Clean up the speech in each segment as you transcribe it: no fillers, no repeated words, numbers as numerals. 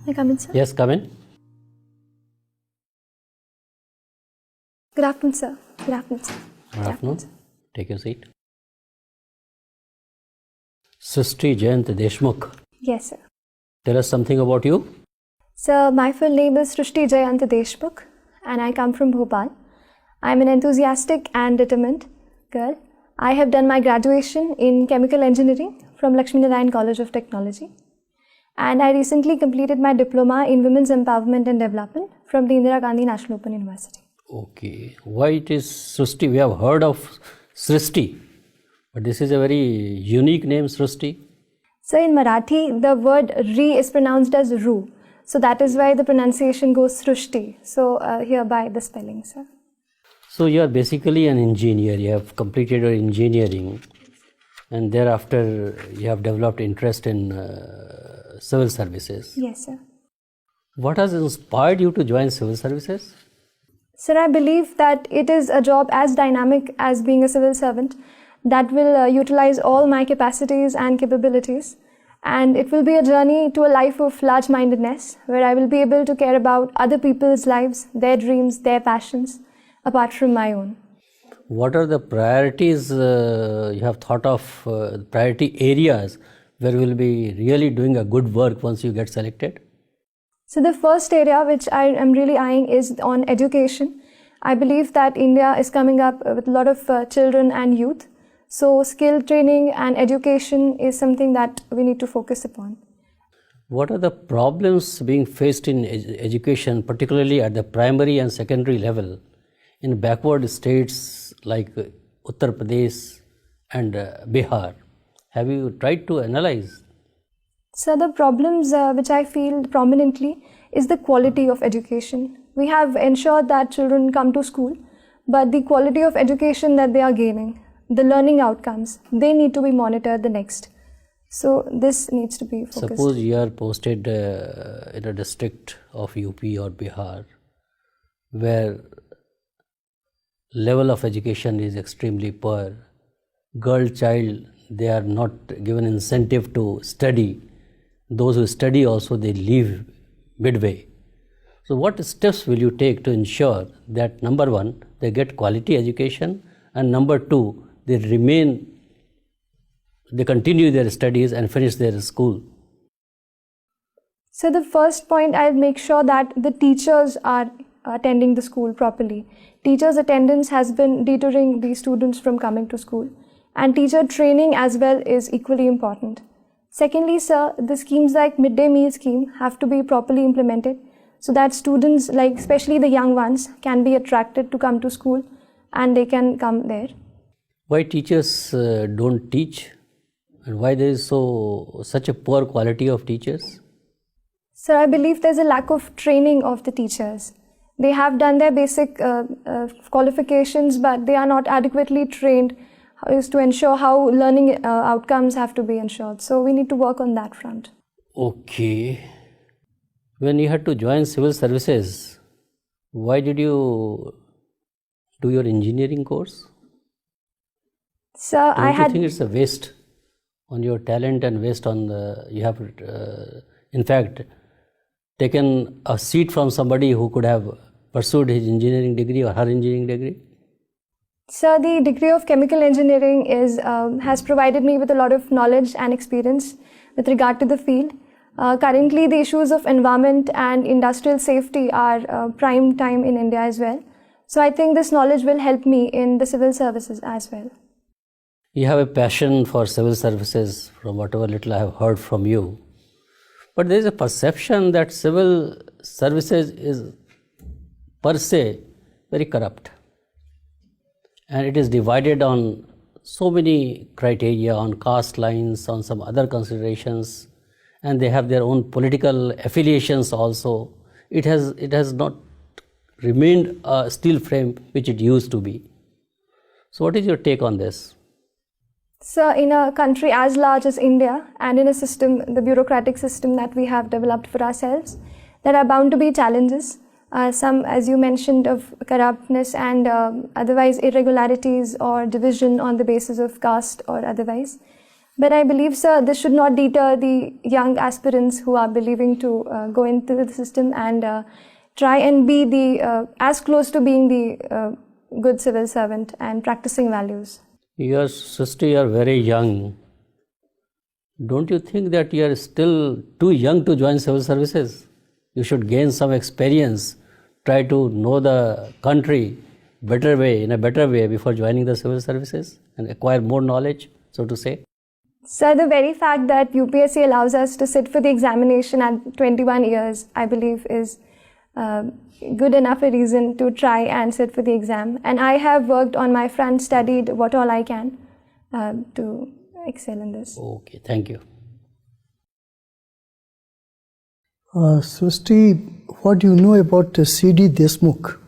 May I come in, sir? Yes, come in. Good afternoon, sir. Good afternoon, sir. Good afternoon. Take your seat. Srishti Jayant Deshmukh. Yes, sir. Tell us something about you. Sir, my full name is Srishti Jayant Deshmukh and I come from Bhopal. I am an enthusiastic and determined girl. I have done my graduation in chemical engineering from Lakshmi Narayan College of Technology. And I recently completed my diploma in Women's Empowerment and Development from the Indira Gandhi National Open University. Okay. Why it is Srishti? We have heard of Srishti, but this is a very unique name, Srishti. So in Marathi, the word Ri is pronounced as Ru. So that is why the pronunciation goes Srishti. So hereby the spelling, sir. So you are basically an engineer. You have completed your engineering and thereafter you have developed interest in civil services. Yes, sir. What has inspired you to join civil services? Sir, I believe that it is a job as dynamic as being a civil servant that will utilize all my capacities and capabilities. And it will be a journey to a life of large-mindedness where I will be able to care about other people's lives, their dreams, their passions, apart from my own. What are the priorities you have thought of, priority areas where you will be really doing a good work once you get selected? So the first area which I am really eyeing is on education. I believe that India is coming up with a lot of children and youth. So skill training and education is something that we need to focus upon. What are the problems being faced in education, particularly at the primary and secondary level, in backward states like Uttar Pradesh and Bihar? Have you tried to analyze? So the problems which I feel prominently is the quality of education. We have ensured that children come to school, but the quality of education that they are gaining, the learning outcomes, they need to be monitored the next. So this needs to be focused. Suppose you are posted in a district of UP or Bihar where level of education is extremely poor. Girl child, they are not given incentive to study. Those who study also, they leave midway. So what steps will you take to ensure that number one, they get quality education, and number two, they continue their studies and finish their school? So the first point, I'll make sure that the teachers are attending the school properly. Teachers' attendance has been deterring the students from coming to school. And teacher training as well is equally important. Secondly, sir, the schemes like midday meal scheme have to be properly implemented so that students, like especially the young ones, can be attracted to come to school and they can come there. Why teachers don't teach, and why there is such a poor quality of teachers? Sir, I believe there's a lack of training of the teachers. They have done their basic qualifications, but they are not adequately trained is to ensure how learning outcomes have to be ensured. So we need to work on that front. Okay. When you had to join civil services, why did you do your engineering course? So Don't you think it's a waste on your talent and waste on you have in fact taken a seat from somebody who could have pursued his engineering degree or her engineering degree? So the degree of chemical engineering has provided me with a lot of knowledge and experience with regard to the field. Currently, the issues of environment and industrial safety are prime time in India as well. So I think this knowledge will help me in the civil services as well. You have a passion for civil services from whatever little I have heard from you. But there is a perception that civil services is per se very corrupt. And it is divided on so many criteria, on caste lines, on some other considerations, and they have their own political affiliations also. It has not remained a steel frame which it used to be. So what is your take on this? So in a country as large as India and in a system, the bureaucratic system that we have developed for ourselves, there are bound to be challenges. Some, as you mentioned, of corruptness and otherwise irregularities or division on the basis of caste or otherwise. But I believe, sir, this should not deter the young aspirants who are believing to go into the system and try and be as close to being the good civil servant and practicing values. Your sister, you are very young. Don't you think that you are still too young to join civil services? You should gain some experience, try to know the country in a better way before joining the civil services and acquire more knowledge, so to say. Sir, the very fact that UPSC allows us to sit for the examination at 21 years, I believe, is good enough a reason to try and sit for the exam. And I have worked on my front, studied what all I can to excel in this. Okay, thank you. Srishti, what do you know about C.D. Deshmukh?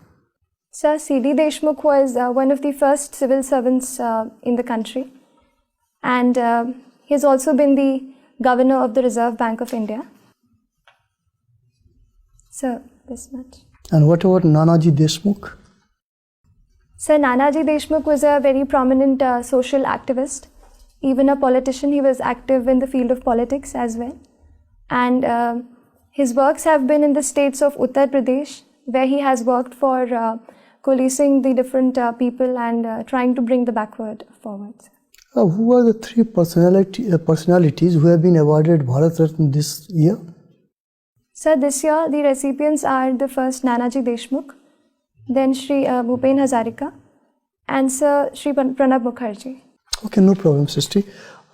Sir, C.D. Deshmukh was one of the first civil servants in the country. And he has also been the governor of the Reserve Bank of India. So, this much. And what about Nanaji Deshmukh? Sir, Nanaji Deshmukh was a very prominent social activist. Even a politician, he was active in the field of politics as well. And his works have been in the states of Uttar Pradesh, where he has worked for coalescing the different people and trying to bring the backward forward. Who are the three personalities who have been awarded Bharat Ratna this year? Sir, this year the recipients are the first Nanaji Deshmukh, then Shri Bhupen Hazarika, and Sir Shri Pranab Mukherjee. Okay, no problem, Srishti.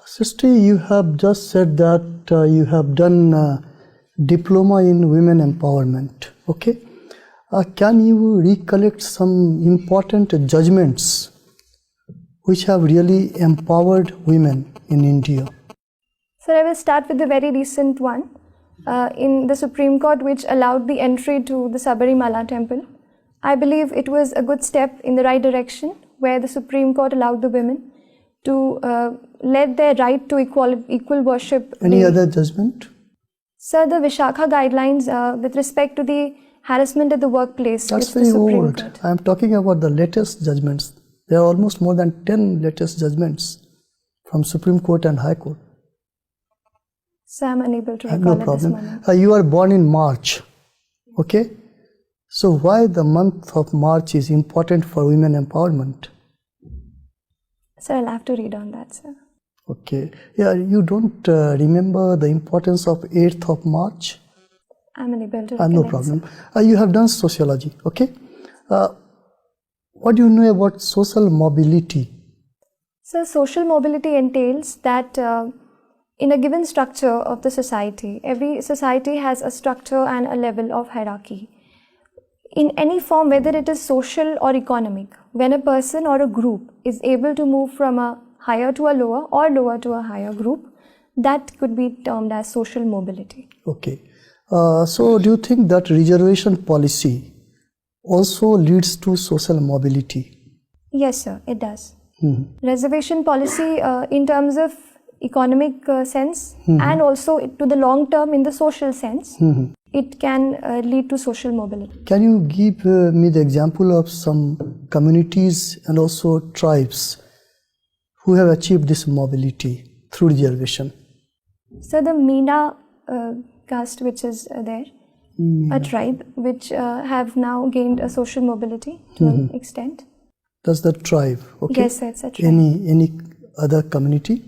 Srishti, you have just said that you have done diploma in women empowerment. Okay, can you recollect some important judgments which have really empowered women in India? Sir, I will start with the very recent one in the Supreme Court, which allowed the entry to the Sabarimala temple. I believe it was a good step in the right direction, where the Supreme Court allowed the women to let their right to equal worship. Any other judgment? Sir, the Vishakha guidelines with respect to the harassment at the workplace. That's very old. I am talking about the latest judgments. There are almost more than 10 latest judgments from Supreme Court and High Court. So I'm unable to recall no at problem. this moment. You are born in March. Okay? So why the month of March is important for women empowerment? Sir, I'll have to read on that, sir. Okay. Yeah, you don't remember the importance of 8th of March? I'm unable to No recollect, problem. You have done sociology. Okay? What do you know about social mobility? So social mobility entails that in a given structure of the society, every society has a structure and a level of hierarchy. In any form, whether it is social or economic, when a person or a group is able to move from a higher to a lower or lower to a higher group, that could be termed as social mobility. Okay. So do you think that reservation policy also leads to social mobility? Yes, sir, it does. Reservation policy in terms of economic sense and also to the long term in the social sense, it can lead to social mobility. Can you give me the example of some communities and also tribes who have achieved this mobility through reservation? So the Meena caste, which is there, a tribe which have now gained a social mobility to an extent. That's the tribe, okay? Yes, that's a tribe. Any other community?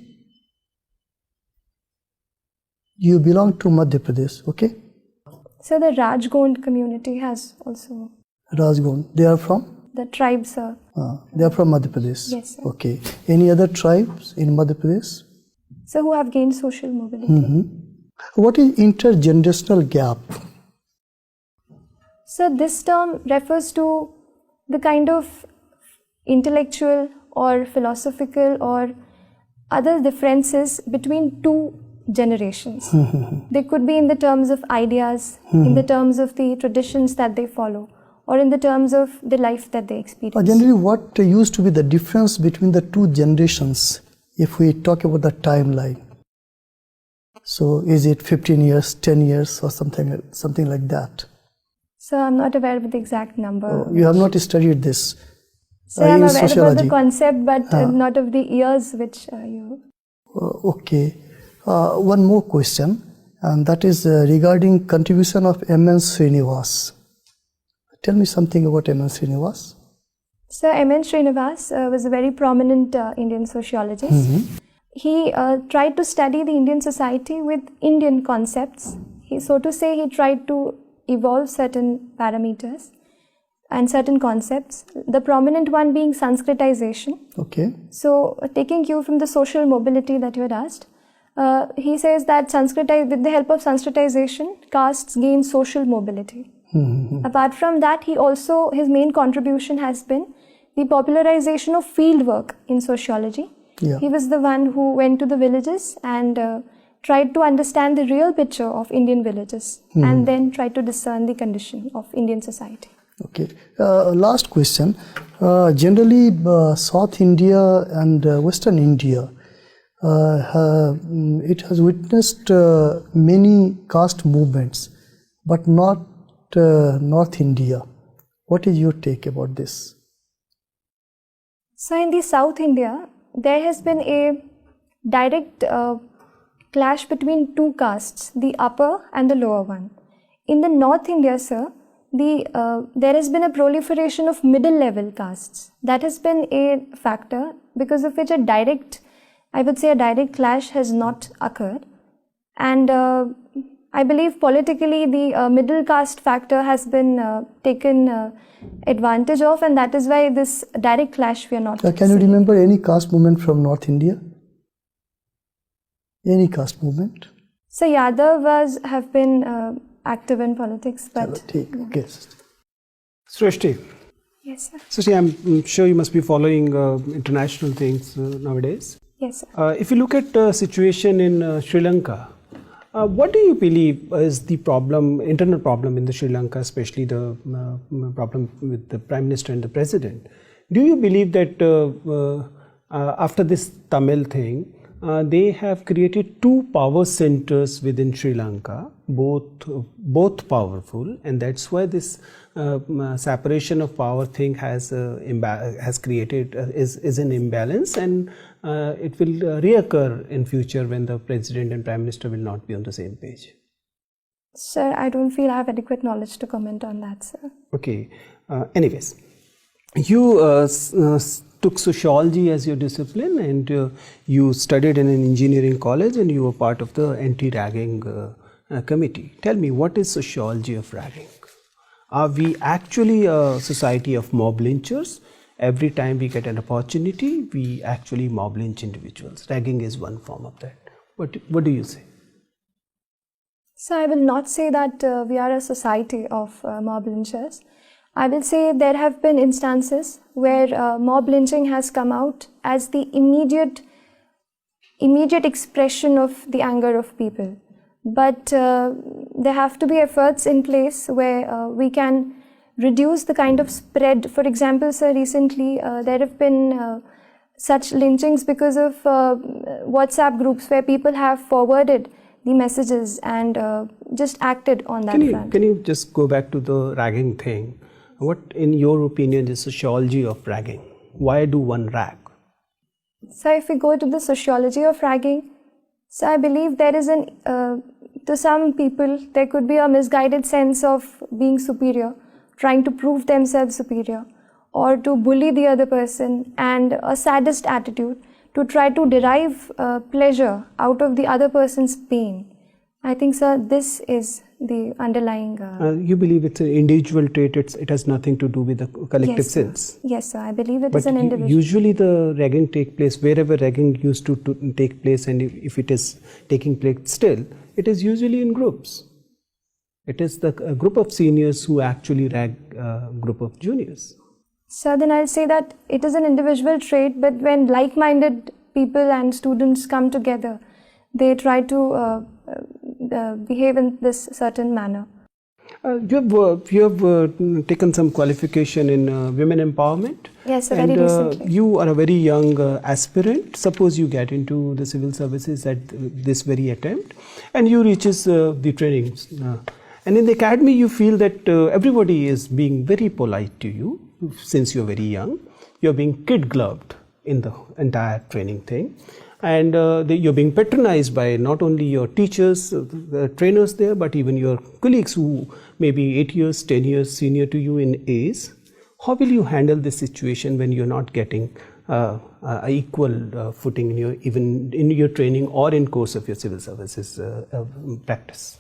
You belong to Madhya Pradesh, okay? So the Rajgond community has also. Rajgond, they are from? The tribes, sir. They are from Madhya Pradesh? Yes, sir. Okay. Any other tribes in Madhya Pradesh? So who have gained social mobility. What is intergenerational gap? So this term refers to the kind of intellectual or philosophical or other differences between two generations. They could be in the terms of ideas, in the terms of the traditions that they follow, or in the terms of the life that they experience. Generally, what used to be the difference between the two generations if we talk about the timeline? So is it 15 years, 10 years or something like that? So I'm not aware of the exact number. You have not studied this So I'm in aware sociology. about the concept, but not of the years which you... Okay. One more question, and that is regarding contribution of M.N. Srinivas. Tell me something about M.N. Srinivas. So M.N. Srinivas was a very prominent Indian sociologist. He tried to study the Indian society with Indian concepts. So to say, he tried to evolve certain parameters and certain concepts, the prominent one being Sanskritization. Okay. So taking cue from the social mobility that you had asked, he says that with the help of Sanskritization, castes gain social mobility. Apart from that, his main contribution has been the popularization of field work in sociology. Yeah. He was the one who went to the villages and tried to understand the real picture of Indian villages and then tried to discern the condition of Indian society. Okay. Last question. Generally, South India and Western India, it has witnessed many caste movements, but not North India. What is your take about this? So in the South India, there has been a direct clash between two castes, the upper and the lower one. In the North India, sir, there has been a proliferation of middle level castes. That has been a factor because of which a direct clash has not occurred. And I believe politically the middle caste factor has been taken advantage of, and that is why this direct clash we are not Can you remember any caste movement from North India? Any caste movement? So Yadav have been active in politics, but Okay. Srishti. yes, sir. Srishti, I'm sure you must be following international things nowadays. Yes, sir. If you look at the situation in Sri Lanka, what do you believe is the internal problem in the Sri Lanka, especially the problem with the Prime Minister and the President? Do you believe that after this Tamil thing, they have created two power centers within Sri Lanka, both powerful, and that's why this separation of power thing has created is an imbalance, and it will reoccur in future when the President and Prime Minister will not be on the same page. Sir, I don't feel I have adequate knowledge to comment on that, sir. Okay. Anyways, you took sociology as your discipline, and you studied in an engineering college, and you were part of the anti-ragging committee. Tell me, what is sociology of ragging? Are we actually a society of mob lynchers? Every time we get an opportunity, we actually mob lynch individuals. Ragging is one form of that. What do you say? So I will not say that we are a society of mob lynchers. I will say there have been instances where mob lynching has come out as the immediate expression of the anger of people. But there have to be efforts in place where we can reduce the kind of spread. For example, sir, recently there have been such lynchings because of WhatsApp groups where people have forwarded the messages and just acted on that front. Can you just go back to the ragging thing? What, in your opinion, is sociology of ragging? Why do one rag? So if we go to the sociology of ragging, so I believe there is to some people, there could be a misguided sense of being superior, trying to prove themselves superior, or to bully the other person, and a sadist attitude to try to derive pleasure out of the other person's pain. I think, sir, this is the underlying... you believe it's an individual trait, it has nothing to do with the collective sense? Yes, sir, I believe it is an individual. Usually the ragging take place, wherever ragging used to take place, and if it is taking place still, it is usually in groups. It is a group of seniors who actually rag a group of juniors. So then I'll say that it is an individual trait, but when like-minded people and students come together, they try to behave in this certain manner. You have taken some qualification in women empowerment. Yes, sir, very recently. You are a very young aspirant. Suppose you get into the civil services at this very attempt, and you reaches the trainings. And in the academy, you feel that everybody is being very polite to you since you're very young. You're being kid-gloved in the entire training thing. and you're being patronized by not only your teachers, the trainers there, but even your colleagues who may be 8 years, 10 years senior to you in age. How will you handle this situation when you're not getting equal footing even in your training or in course of your civil services practice?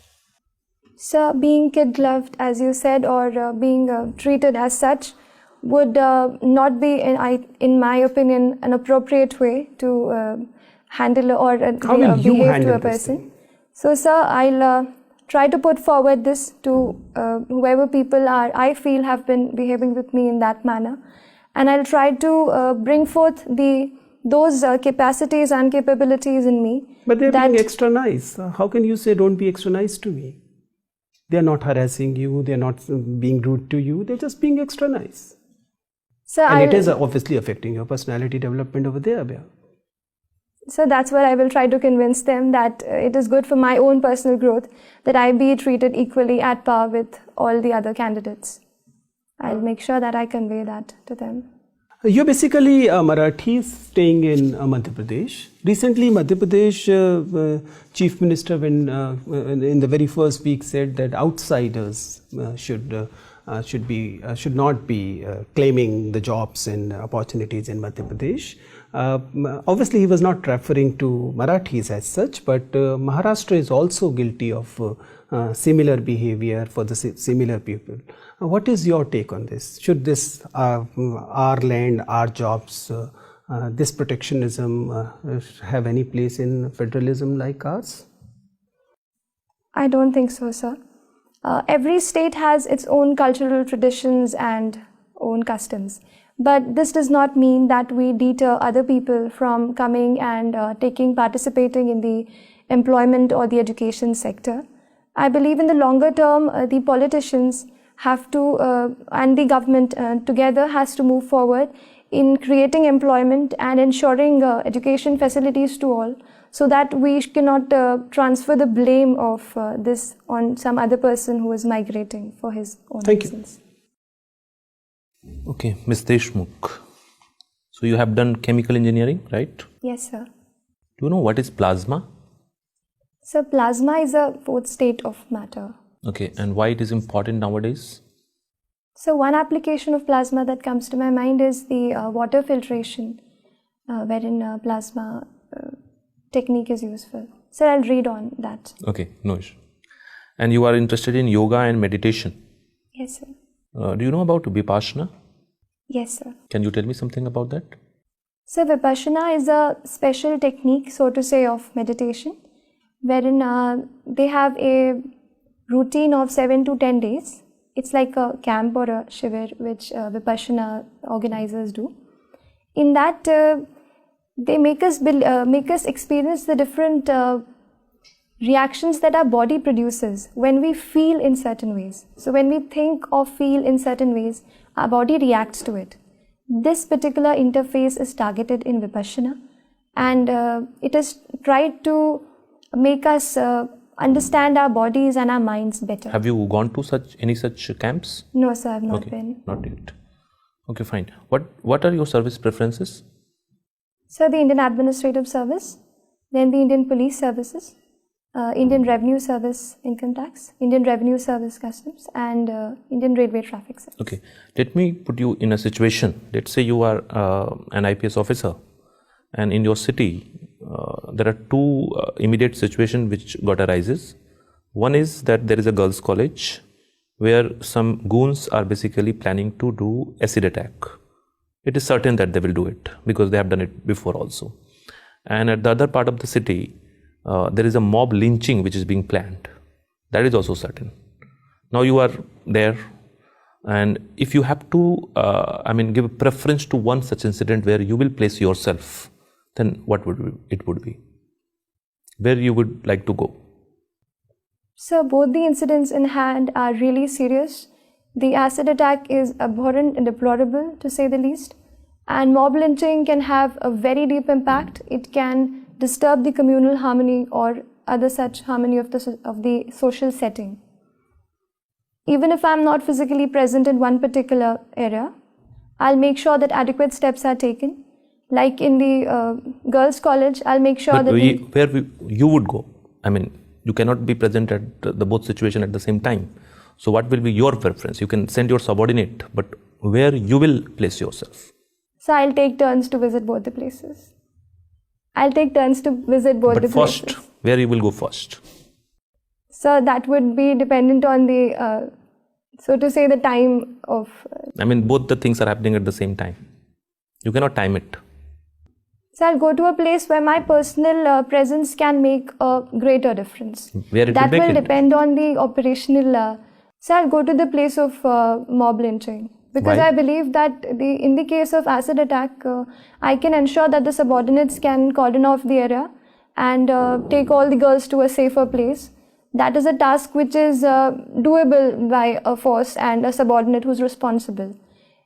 So being kid gloved, as you said, or being treated as such would not be, in my opinion, an appropriate way to handle or behave to a person. So, sir, I'll try to put forward this to whoever people I feel have been behaving with me in that manner, and I'll try to bring forth those capacities and capabilities in me. But they're being extra nice. How can you say don't be extra nice to me? They're not harassing you, they're not being rude to you, they're just being extra nice. So and it is obviously affecting your personality development over there, Abhay. So that's what I will try to convince them, that it is good for my own personal growth that I be treated equally at par with all the other candidates. I'll make sure that I convey that to them. You're basically a Marathi staying in Madhya Pradesh. Recently, Madhya Pradesh Chief Minister, when in the very first week, said that outsiders should not be claiming the jobs and opportunities in Madhya Pradesh. Obviously, he was not referring to Marathis as such, but Maharashtra is also guilty of similar behavior for the similar people. What is your take on this? Should this our land, our jobs, this protectionism have any place in federalism like ours? I don't think so, sir. Every state has its own cultural traditions and own customs. But this does not mean that we deter other people from coming and participating in the employment or the education sector. I believe in the longer term, the politicians have to, and the government together has to move forward in creating employment and ensuring education facilities to all, so that we cannot transfer the blame of this on some other person who is migrating for his own reasons. Okay, Ms. Deshmukh. So you have done chemical engineering, right? Yes, sir. Do you know what is plasma? So plasma is a fourth state of matter. Okay, and why it is important nowadays? So one application of plasma that comes to my mind is the water filtration, wherein plasma technique is useful. So I'll read on that. Okay, no issue. And you are interested in yoga and meditation? Yes, sir. Do you know about Vipassana? Yes, sir. Can you tell me something about that? So Vipassana is a special technique, so to say, of meditation, wherein they have a routine of 7 to 10 days. It's like a camp or a shivir which Vipassana organizers do. In that, they make us experience the different reactions that our body produces when we feel in certain ways. So when we think or feel in certain ways, our body reacts to it. This particular interface is targeted in Vipassana, and it is tried to make us understand our bodies and our minds better. Have you gone to any such camps? No, sir, I have not been. Not yet. Okay, fine. What are your service preferences? So the Indian Administrative Service, then the Indian Police Services, Indian Revenue Service Income Tax, Indian Revenue Service Customs, and Indian Railway Traffic Service. Okay, let me put you in a situation. Let's say you are an IPS officer, and in your city there are two immediate situations which arises. One is that there is a girls' college where some goons are basically planning to do acid attack. It is certain that they will do it because they have done it before also. And at the other part of the city, there is a mob lynching which is being planned. That is also certain. Now you are there, and if you have to, give a preference to one such incident where you will place yourself, then what would it be? Where you would like to go? So both the incidents in hand are really serious. The acid attack is abhorrent and deplorable, to say the least. And mob lynching can have a very deep impact. It can disturb the communal harmony or other such harmony of the social setting. Even if I'm not physically present in one particular area, I'll make sure that adequate steps are taken Like in the girls' college, I'll make sure But that you would go. I mean, you cannot be present at the both situation at the same time. So what will be your preference? You can send your subordinate, but where you will place yourself? so I'll take turns to visit both the places. I'll take turns to visit both But the first, places. where you will go first? So that would be dependent on the, so to say, the time of. I mean, both the things are happening at the same time. You cannot time it. So I'll go to a place where my personal presence can make a greater difference. Where it That will make will it? depend on the operational. So I'll go to the place of mob lynching because Why? I believe that in the case of acid attack, I can ensure that the subordinates can cordon off the area and take all the girls to a safer place. That is a task which is doable by a force and a subordinate who's responsible.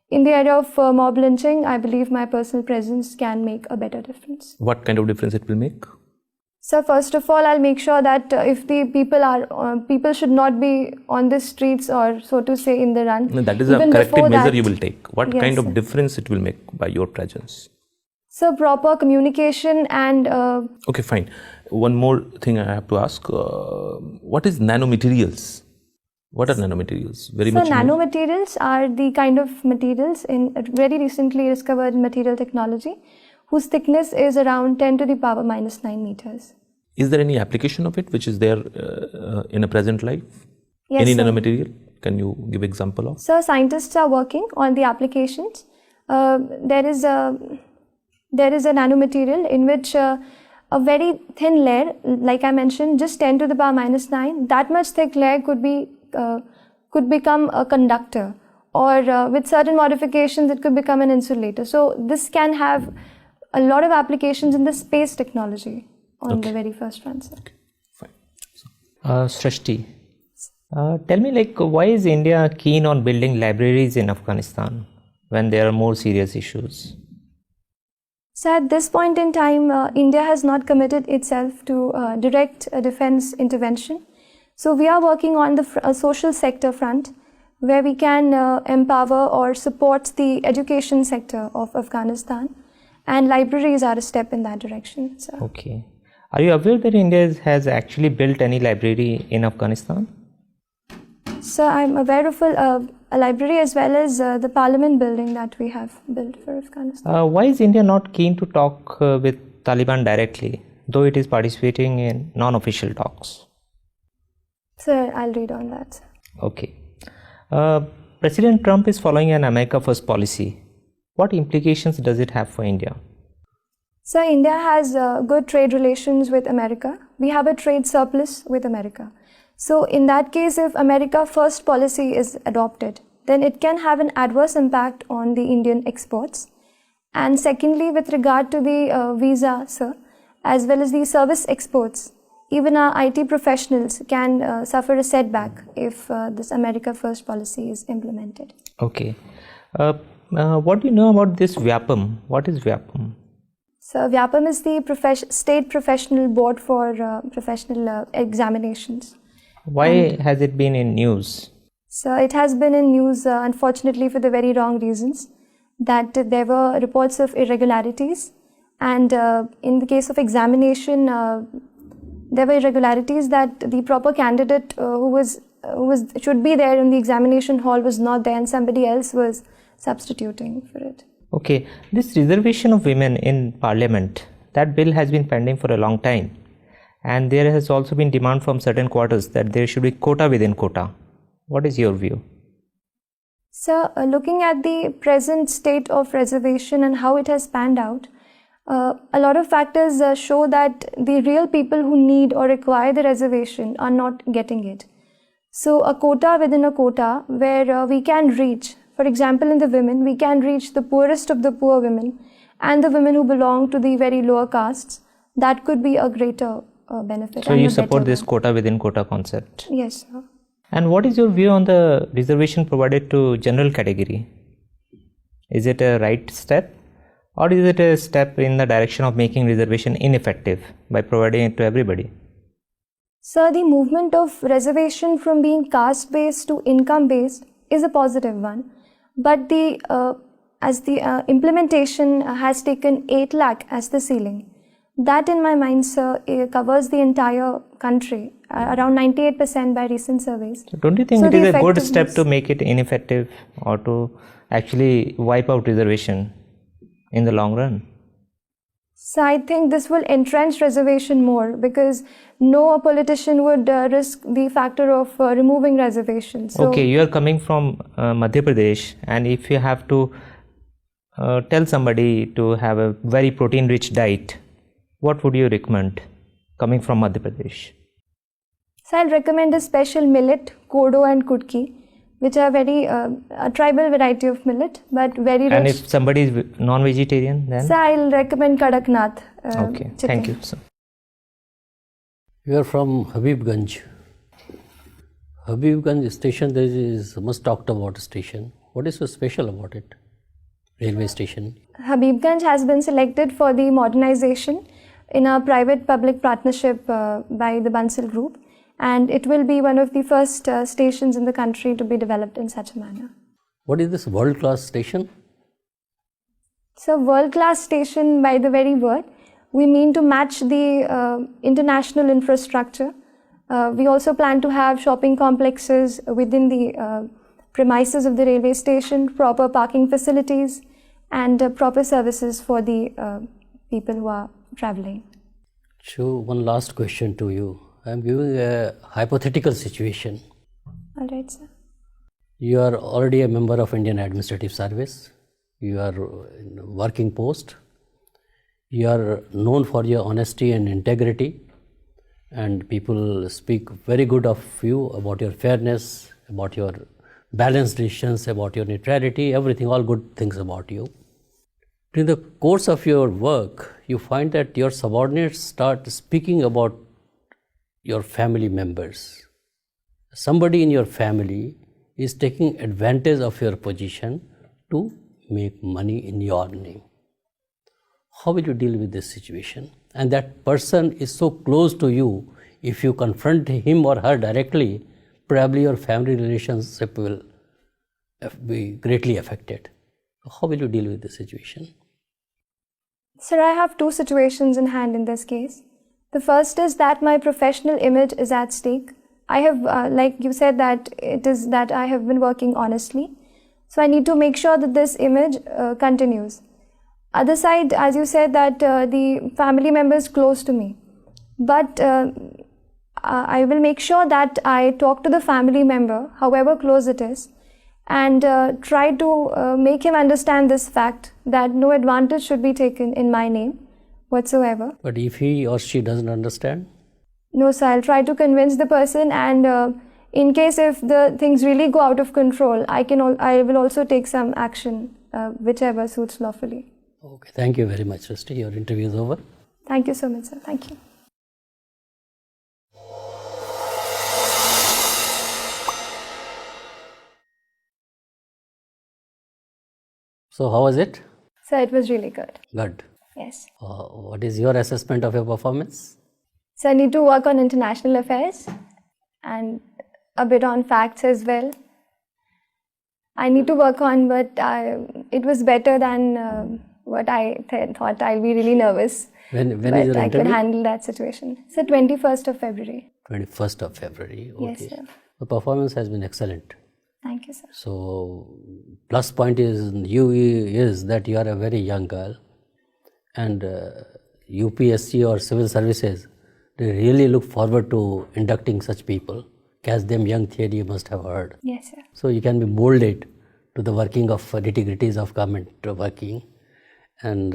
In the area of mob lynching, I believe my personal presence can make a better difference. What kind of difference it will make? So first of all, I'll make sure that if the people should not be on the streets or so to say in the run. No, that is a Even corrective before measure that- you will take. What Yes, kind sir. of difference it will make by your presence? So proper communication and Okay, fine. One more thing I have to ask. What is nanomaterials? What are nanomaterials? Very so much new. nanomaterials are the kind of materials in very recently discovered material technology whose thickness is around 10 to the power minus 9 meters. Is there any application of it which is there in a present life? Yes, Any sir. nanomaterial? Can you give example of? So scientists are working on the applications. There is a nanomaterial in which a very thin layer, like I mentioned, just 10 to the power minus 9, that much thick layer could become a conductor, or with certain modifications it could become an insulator. So this can have a lot of applications in the space technology on the very first answer. Fine. Srishti, tell me, like, why is India keen on building libraries in Afghanistan when there are more serious issues? So at this point in time, India has not committed itself to direct defense intervention. So we are working on the social sector front, where we can empower or support the education sector of Afghanistan, and libraries are a step in that direction. So. Okay. Are you aware that India has actually built any library in Afghanistan? So I'm aware of a library as well as the parliament building that we have built for Afghanistan. Why is India not keen to talk with Taliban directly, though it is participating in non-official talks? So I'll read on that. Okay. President Trump is following an America First policy. What implications does it have for India? So India has good trade relations with America. We have a trade surplus with America. So in that case, if America First policy is adopted, then it can have an adverse impact on the Indian exports. And secondly, with regard to the visa, sir, as well as the service exports, even our IT professionals can suffer a setback if this America First policy is implemented. Okay. What do you know about this VYAPM? What is VYAPM? So VYAPM is the State Professional Board for Professional Examinations. Why has it been in news? So it has been in news, unfortunately, for the very wrong reasons, that there were reports of irregularities, and in the case of examination, there were irregularities that the proper candidate who should be there in the examination hall was not there, and somebody else was substituting for it. Okay, this reservation of women in parliament, that bill has been pending for a long time, and there has also been demand from certain quarters that there should be quota within quota. What is your view? So looking at the present state of reservation and how it has panned out, a lot of factors show that the real people who need or require the reservation are not getting it. So a quota within a quota where we can reach, for example, in the women, we can reach the poorest of the poor women and the women who belong to the very lower castes. That could be a greater benefit. So and you a support better this one. quota within quota concept? Yes, sir. And what is your view on the reservation provided to general category? Is it a right step, or is it a step in the direction of making reservation ineffective by providing it to everybody? So the movement of reservation from being caste-based to income-based is a positive one. But the as the implementation has taken 8 lakh as the ceiling. That in my mind, sir, covers the entire country, around 98% by recent surveys. So don't you think So it is the a good step effectiveness- to make it ineffective or to actually wipe out reservation in the long run? So I think this will entrench reservation more, because no politician would risk the factor of removing reservations. So Okay, you are coming from Madhya Pradesh, and if you have to tell somebody to have a very protein rich diet, what would you recommend coming from Madhya Pradesh? So I'll recommend a special millet, kodo and kudki, which are very a tribal variety of millet, but very rich. And if somebody is non-vegetarian, then? So I'll recommend Kadaknath Okay, chicken. thank you. So, You are from Habibganj. Habibganj station, there is much talked about station. What is so special about it? Railway station. Habibganj has been selected for the modernization in a private-public partnership by the Bansal Group, and it will be one of the first stations in the country to be developed in such a manner. What is this world-class station? So, world-class station, by the very word, we mean to match the international infrastructure. We also plan to have shopping complexes within the premises of the railway station, proper parking facilities, and proper services for the people who are traveling. So, one last question to you. I am giving a hypothetical situation. All right, sir. You are already a member of Indian Administrative Service. You are in a working post. You are known for your honesty and integrity, and people speak very good of you, about your fairness, about your balanced decisions, about your neutrality, everything, all good things about you. During the course of your work, you find that your subordinates start speaking about your family members. Somebody in your family is taking advantage of your position to make money in your name. How will you deal with this situation? And that person is so close to you, if you confront him or her directly, probably your family relationship will be greatly affected. How will you deal with this situation? Sir, I have two situations in hand in this case. The first is that my professional image is at stake. I have, like you said, that it is that I have been working honestly. So I need to make sure that this image continues. Other side, as you said, that the family member is close to me. But I will make sure that I talk to the family member, however close it is, and try to make him understand this fact that no advantage should be taken in my name whatsoever. But if he or she doesn't understand? No, sir, I'll try to convince the person, and in case if the things really go out of control, I will also take some action, whichever suits lawfully. Okay, thank you very much, Srishti. Your interview is over. Thank you so much, sir. Thank you. So, how was it? Sir, it was really good. Good. Yes. What is your assessment of your performance? So I need to work on international affairs and a bit on facts as well. I need to work on, but it was better than what I thought. I'll be really nervous. When but is your I interview? could handle that situation. So 21st of February. 21st of February. Okay. Yes, sir. The performance has been excellent. Thank you, sir. So, plus point is that you are a very young girl, and UPSC or civil services, they really look forward to inducting such people. Catch them young theory you must have heard. Yes, sir. So you can be molded to the working of nitty-gritties of government working, and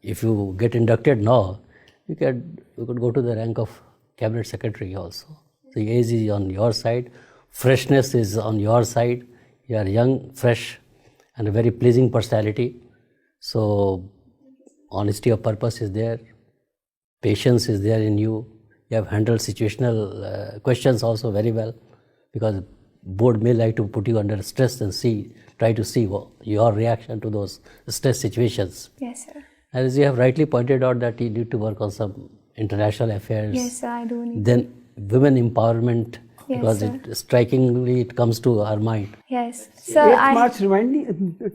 if you get inducted now, you could go to the rank of cabinet secretary also. The age is on your side, freshness is on your side. You are young, fresh, and a very pleasing personality. So honesty of purpose is there, patience is there in you. You have handled situational questions also very well, because board may like to put you under stress and try to see your reaction to those stress situations. Yes, sir. As you have rightly pointed out that you need to work on some international affairs. Yes, sir, I do need. Then women empowerment Yes, because sir. strikingly it comes to our mind. Yes. Sir, 8th March remind me.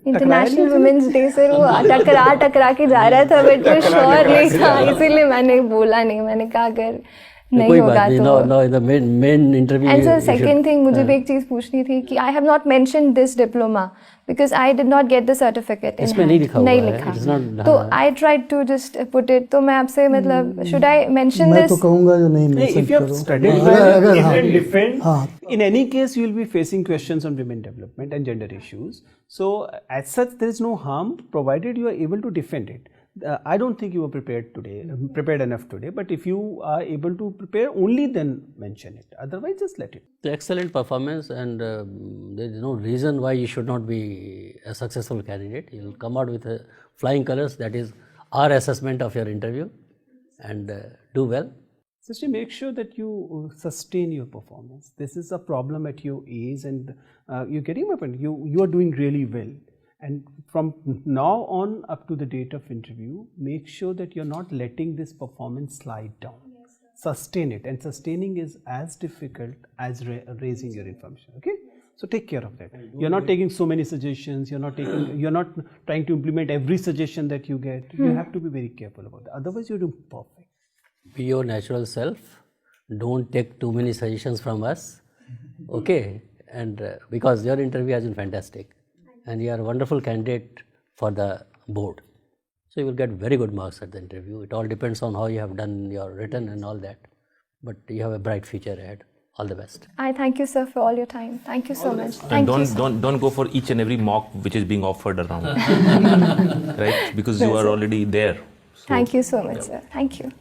International women's day से वो टकरा के जा रहा था, but वो sure नहीं था, इसीलिए मैंने बोला नहीं. मैंने कहा अगर नहीं कोई होगा बात नहीं. तो. No, in the main interview. And sir you should- second thing, मुझे भी एक चीज पूछनी थी कि I have not mentioned this diploma because I did not get the certificate. इसमें नहीं लिखा हुआ है. It is not. तो हाँ. I tried to just put it. तो मैं आपसे मतलब should I mention मैं this? तो कहूँगा जो नहीं Hey, mention if you have करो. studied हाँ, well अगर हाँ, and defend, हाँ. in any case you will be facing questions on women development and gender issues. So as such, there is no harm provided you are able to defend it. I don't think you were prepared enough today. But if you are able to prepare, only then mention it. Otherwise, just let it. The excellent performance, and there is no reason why you should not be a successful candidate. You will come out with flying colors. That is our assessment of your interview, and do well. Sister, make sure that you sustain your performance. This is a problem at your age, and you're getting my point. You are doing really well. And from now on up to the date of interview, make sure that you're not letting this performance slide down. Yes, sustain it, and sustaining is as difficult as raising your information. Okay, so take care of that. You're not taking so many suggestions. You're not trying to implement every suggestion that you get. You have to be very careful about that. Otherwise, you're doing perfect. Be your natural self. Don't take too many suggestions from us. Okay, and because your interview has been fantastic. And you are a wonderful candidate for the board. So you will get very good marks at the interview. It all depends on how you have done your written and all that. But you have a bright future ahead. All the best. I thank you, sir, for all your time. Thank you so much. And Thank you, sir. don't go for each and every mock which is being offered around. Right? Because you are already there. So, Thank you so much, sir. Thank you.